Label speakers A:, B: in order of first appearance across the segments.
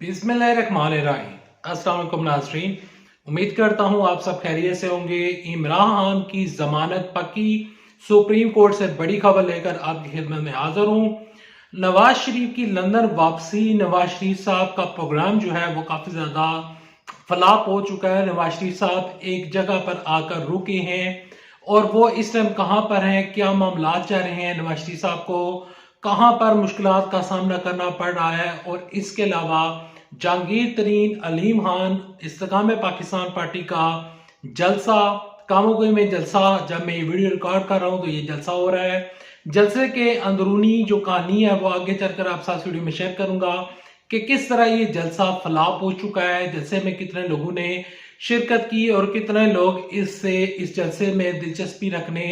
A: बिस्मिल्लाहिर्रहमानिर्रहीम। अस्सलाम वालेकुम नाज़रीन, उम्मीद करता हूँ आप सब खैरियत से होंगे। इमरान खान की जमानत पक्की, सुप्रीम कोर्ट से बड़ी खबर लेकर आपकी खिदमत में हाजिर हूँ। नवाज शरीफ की लंदन वापसी, नवाज शरीफ साहब का प्रोग्राम जो है वो काफी ज्यादा फ्लॉप हो चुका है। नवाज शरीफ साहब एक जगह पर आकर रुके हैं और वो इस टाइम कहां पर हैं, क्या मामला चल रहे हैं, नवाज शरीफ साहब को कहां पर मुश्किलात का सामना करना पड़ रहा है। और इसके अलावा जहांगीर तरीन, अलीम खान, इस्तेकाम पाकिस्तान पार्टी का जलसा, कामोगोई में जलसा, जब मैं ये वीडियो रिकॉर्ड कर रहा हूं तो ये जलसा हो रहा है। जलसे के अंदरूनी जो कहानी है वो आगे चलकर आप साथ वीडियो में शेयर करूंगा कि किस तरह ये जलसा फ्लॉप हो चुका है, जलसे में कितने लोगों ने शिरकत की और कितने लोग इस जलसे में दिलचस्पी रखने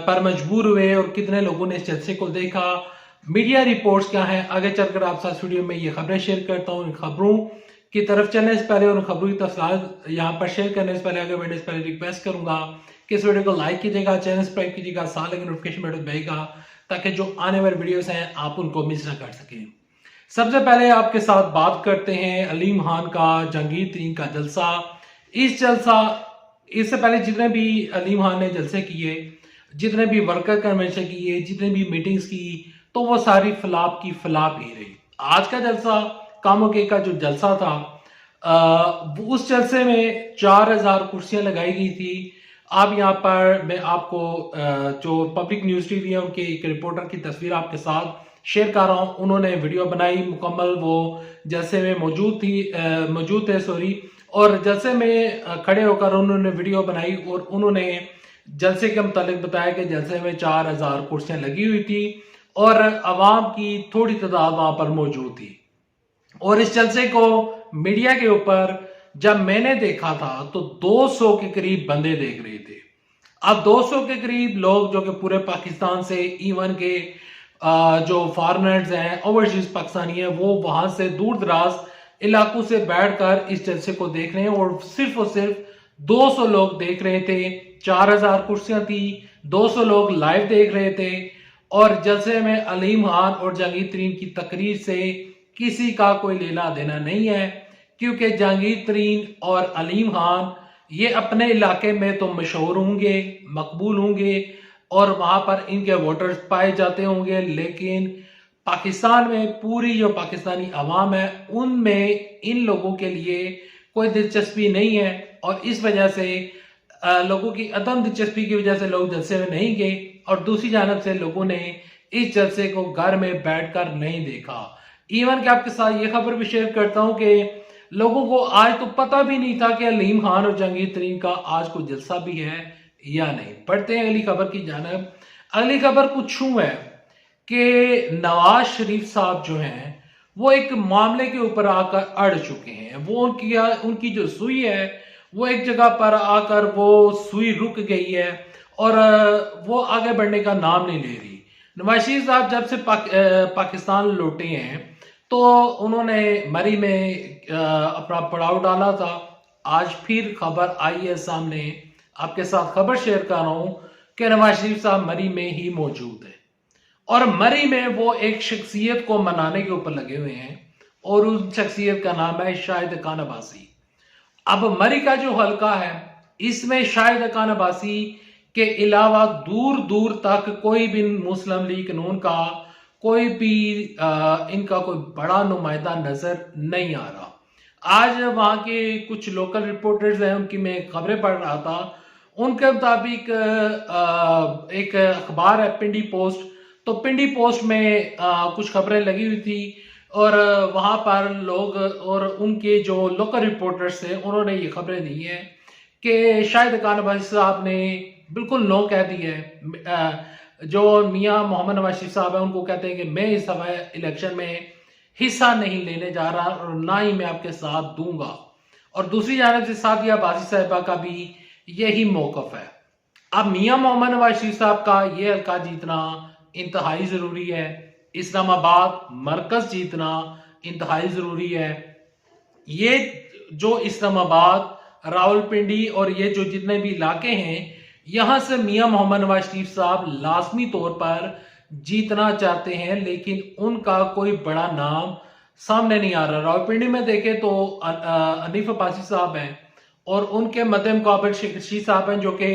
A: पर मजबूर हुए और कितने लोगों ने इस जलसे को देखा। मीडिया रिपोर्ट्स क्या हैं, आगे चलकर आप साथ वीडियो में ये खबरें शेयर करता हूँ। इन खबरों की तरफ चलने से पहले और खबरों की तफसीलात यहाँ पर शेयर करने से पहले, आगे बढ़ने से पहले रिक्वेस्ट करूंगा कि इस वीडियो को लाइक कीजिएगा, चैनल सब्सक्राइब कीजिएगा, साथ लगे नोटिफिकेशन बटन दबाइएगा ताकि जो आने वाले वीडियोस हैं आप उनको मिस ना कर सकें। सबसे पहले आपके साथ बात करते हैं अलीम खान का जहांगीर तरीन का जलसा। इससे पहले जितने भी अलीम खान ने जलसे किए, जितने भी वर्कर कन्वेंशन किए, जितने भी मीटिंग्स की, तो वो सारी फ्लॉप की फ्लॉप ही रही। आज का जलसा, कामोके का जो जलसा था, उस जलसे में 4000 कुर्सियां लगाई गई थी। अब यहाँ पर मैं आपको जो पब्लिक न्यूज टीवी है उनके एक रिपोर्टर की तस्वीर आपके साथ शेयर कर रहा हूँ। उन्होंने वीडियो बनाई मुकम्मल, वो जलसे में मौजूद थे और जलसे में खड़े होकर उन्होंने वीडियो बनाई और उन्होंने जलसे के मुतालिक बताया कि जलसे में 4000 कुर्सियां लगी हुई थी और अवाम की थोड़ी तादाद वहां पर मौजूद थी। और इस जलसे को मीडिया के ऊपर जब मैंने देखा था तो 200 के करीब बंदे देख रहे थे। अब 200 के करीब लोग जो कि पूरे पाकिस्तान से, इवन के जो फॉरेनर्स हैं, ओवरसीज पाकिस्तानी हैं, वो वहां से दूर दराज इलाकों से बैठकर इस जलसे को देख रहे हैं और सिर्फ 200 लोग देख रहे थे। 4000 कुर्सियां थी, 200 लोग लाइव देख रहे थे और जलसे में अलीम खान और जहांगीर तरीन की तकरीर से किसी का कोई लेना देना नहीं है, क्योंकि जहांगीर तरीन और अलीम खान ये अपने इलाके में तो मशहूर होंगे, मकबूल होंगे और वहां पर इनके वोटर्स पाए जाते होंगे, लेकिन पाकिस्तान में पूरी जो पाकिस्तानी अवाम है उनमें इन लोगों के लिए कोई दिलचस्पी नहीं है और इस वजह से लोगों की अदम दिलचस्पी की वजह से लोग जलसे में नहीं गए और दूसरी जानब से लोगों ने इस जलसे को घर में बैठकर नहीं देखा। इवन कि आपके साथ ये खबर भी शेयर करता हूं कि लोगों को आज तो पता भी नहीं था कि अलीम खान और जहांगीर तरीन का आज कोई जलसा भी है या नहीं। पढ़ते हैं अगली खबर की जानब। अगली खबर कुछ यूं है कि नवाज शरीफ साहब जो हैं वो एक मामले के ऊपर आकर अड़ चुके हैं। वो उनकी जो सुई है वो एक जगह पर आकर वो सुई रुक गई है और वो आगे बढ़ने का नाम नहीं ले रही। नवाज शरीफ साहब जब से पाकिस्तान लौटे हैं तो उन्होंने मरी में अपना पड़ाव डाला था। आज फिर खबर आई है सामने, आपके साथ खबर शेयर कर रहा हूं कि नवाज शरीफ साहब मरी में ही मौजूद है और मरी में वो एक शख्सियत को मनाने के ऊपर लगे हुए हैं और उस शख्सियत का नाम है शाहिद खान अब्बासी। अब मरी का जो हलका है इसमें शाहिद खान अब्बासी के अलावा दूर दूर तक कोई भी मुस्लिम लीग नून का कोई भी इनका कोई बड़ा नुमाइंदा नजर नहीं आ रहा। आज वहां के कुछ लोकल रिपोर्टर्स हैं, उनकी मैं खबरें पढ़ रहा था, उनके मुताबिक एक अखबार है पिंडी पोस्ट, तो पिंडी पोस्ट में कुछ खबरें लगी हुई थी और वहां पर लोग और उनके जो लोकल रिपोर्टर्स थे उन्होंने ये खबरें दी हैं कि शाहिद खान अब्बासी साहब ने बिल्कुल नो कह दी है। जो मियां मोहम्मद नवाज शरीफ साहब है उनको कहते हैं कि मैं इस दफा इलेक्शन में हिस्सा नहीं लेने जा रहा और ना ही मैं आपके साथ दूंगा। और दूसरी जानब से सादिया बाजी साहिबा का भी यही मौकफ है। अब मियां मोहम्मद नवाज शरीफ साहब का ये हल्का जीतना इंतहाई जरूरी है, इस्लामाबाद मरकज जीतना इंतहाई जरूरी है। ये जो इस्लामाबाद, रावलपिंडी और ये जो जितने भी इलाके हैं यहां से मियां मोहम्मद नवाज शरीफ साहब लाजमी तौर पर जीतना चाहते हैं, लेकिन उनका कोई बड़ा नाम सामने नहीं आ रहा। रावलपिंडी में देखें तो हनीफ अब्बासी साहब हैं और उनके मद्दे मुकाबले शेख रशीद साहब हैं जो कि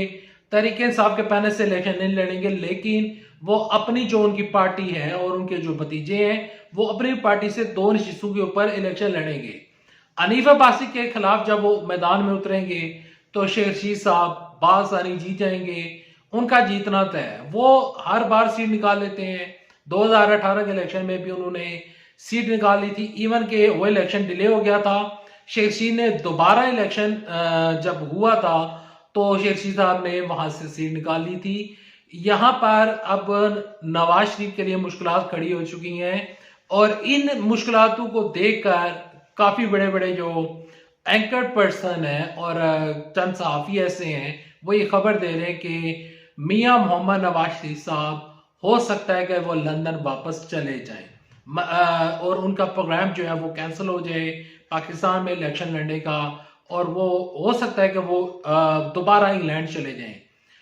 A: तहरीक इंसाफ के पैनल से इलेक्शन नहीं लड़ेंगे, लेकिन वो अपनी जो उनकी पार्टी है और उनके जो भतीजे हैं वो अपनी पार्टी से 2 नशिस्तों के ऊपर इलेक्शन लड़ेंगे। हनीफ अब्बासी के खिलाफ जब वो मैदान में उतरेंगे तो शेख रशीद साहब बासानी जीत जाएंगे, उनका जीतना तय है। वो हर बार सीट निकाल लेते हैं। 2018 के इलेक्शन में भी उन्होंने सीट निकाली थी, इवन के वो इलेक्शन डिले हो गया था। शेख रशीद ने दोबारा इलेक्शन जब हुआ था तो शेख रशीद साहब ने वहां से सीट निकाली थी। यहाँ पर अब नवाज शरीफ के लिए मुश्किलात खड़ी हो चुकी हैं और इन मुश्किलातों को देखकर काफी बड़े बड़े जो एंकर पर्सन है और चंद सहाफी ऐसे हैं वो ये खबर दे रहे हैं कि मियां मोहम्मद नवाज शरीफ साहब हो सकता है कि वो लंदन वापस चले जाएं और उनका प्रोग्राम जो है वो कैंसिल हो जाए पाकिस्तान में इलेक्शन लड़ने का, और वो हो सकता है कि वो दोबारा इंग्लैंड चले जाएं।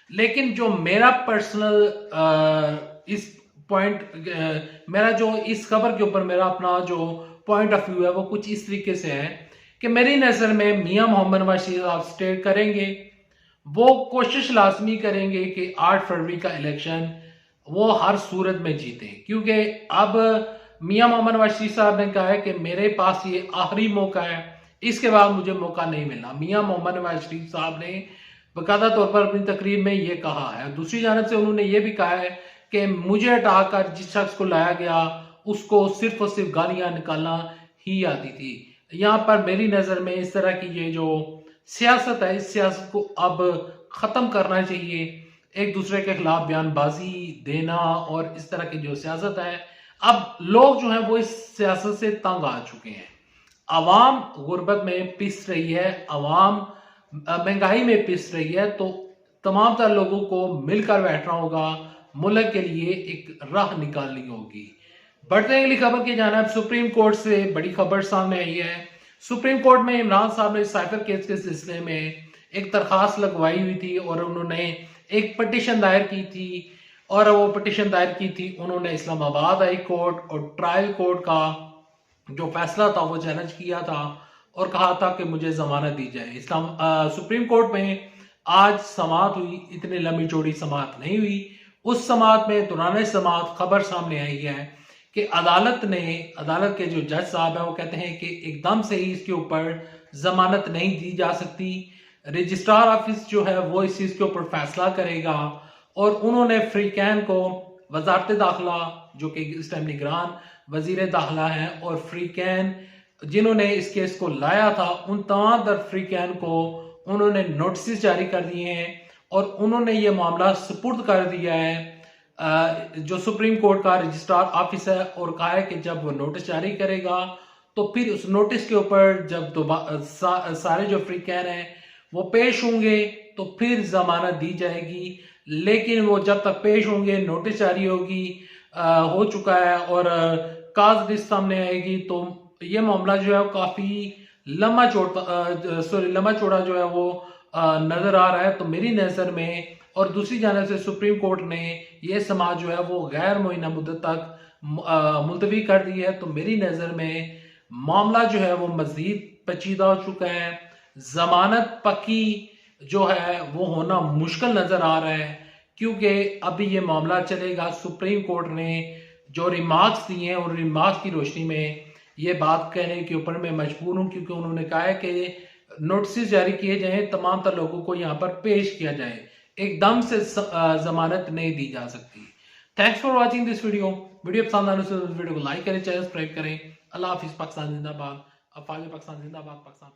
A: लेकिन जो मेरा पर्सनल इस पॉइंट मेरा जो इस खबर के ऊपर मेरा अपना जो पॉइंट ऑफ व्यू है वो कुछ इस तरीके से है कि मेरी नजर में मियां मोहम्मद नवाज शरीफ साहब स्टे करेंगे, वो कोशिश लाजमी करेंगे कि 8 फरवरी का इलेक्शन वो हर सूरत में जीते, क्योंकि अब मियां मोहम्मद नवाज शरीफ साहब ने कहा है कि मेरे पास ये आखिरी मौका है, इसके बाद मुझे मौका नहीं मिलना। मियां मोहम्मद नवाज शरीफ साहब ने बाकायदा तौर पर अपनी तकरीर में ये कहा है। दूसरी जानब से उन्होंने ये भी कहा है कि मुझे हटाकर जिस शख्स को लाया गया उसको सिर्फ और सिर्फ गालियां निकालना ही आती थी। यहाँ पर मेरी नजर में इस तरह की ये जो सियासत है, इस सियासत को अब खत्म करना चाहिए। एक दूसरे के खिलाफ बयानबाजी देना और इस तरह की जो सियासत है, अब लोग जो है वो इस सियासत से तंग आ चुके हैं। आवाम गुर्बत में पिस रही है, आवाम महंगाई में पिस रही है, तो तमाम तर लोगों को मिलकर बैठना होगा, मुल्क के लिए एक राह निकालनी होगी। बढ़ते अगली खबर की जानिब सुप्रीम कोर्ट से बड़ी खबर सामने आई है। सुप्रीम कोर्ट में इमरान साहब ने साइफर केस के सिलसिले में एक दरखास्त लगवाई हुई थी और उन्होंने एक पटिशन दायर की थी, और वो पटिशन दायर की थी उन्होंने इस्लामाबाद हाई कोर्ट और ट्रायल कोर्ट का जो फैसला था वो चैलेंज किया था और कहा था कि मुझे जमानत दी जाए। सुप्रीम कोर्ट में आज समाअत हुई, इतनी लंबी चौड़ी समाअत नहीं हुई। उस समाअत में दौरान समाअत खबर सामने आई है कि अदालत के जो जज साहब हैं वो कहते हैं कि एकदम से ही इसके ऊपर जमानत नहीं दी जा सकती, रजिस्ट्रार ऑफिस जो है वो इस चीज के ऊपर फैसला करेगा। और उन्होंने फ्रीकैन को वजारत दाखिला जो कि इस टाइम निगरान वजीर दाखिला है और फ्रीकैन जिन्होंने इस केस को लाया था उन तमाम दर फ्रीकैन को उन्होंने नोटिस जारी कर दिए हैं और उन्होंने ये मामला सुपुर्द कर दिया है जो सुप्रीम कोर्ट का रजिस्ट्रार ऑफिस है, और कहा है कि जब वो नोटिस जारी करेगा तो फिर उस नोटिस के ऊपर जब सारे जो फ्रीकैन हैं वो पेश होंगे तो फिर जमानत दी जाएगी। लेकिन वो जब तक पेश होंगे, नोटिस जारी होगी हो चुका है और काज लिस्ट सामने आएगी, तो ये मामला जो है काफी लंबा चौड़ा जो है वो नजर आ रहा है। तो मेरी नजर में, और दूसरी जानब से सुप्रीम कोर्ट ने ये समाअत जो है वो गैर मुअय्यना मुद्दत तक मुलतवी कर दी है। तो मेरी नजर में मामला जो है वो मजीद पेचीदा हो चुका है, जमानत पक्की जो है वो होना मुश्किल नजर आ रहा है, क्योंकि अभी ये मामला चलेगा। सुप्रीम कोर्ट ने जो रिमार्क्स दिए हैं और रिमार्क्स की रोशनी में ये बात कहने के ऊपर मैं मजबूर हूं, क्योंकि उन्होंने कहा है कि नोटिस जारी किए जाएं, तमाम तर लोगों को यहाँ पर पेश किया जाए, एकदम से जमानत नहीं दी जा सकती। Thanks for watching this video पसंद आने से वीडियो को लाइक करें, चैनल सब्सक्राइब करें। अल्लाह हाफिज। पाकिस्तान जिंदाबाद। अफवाज पाकिस्तान जिंदाबाद। पाकिस्तान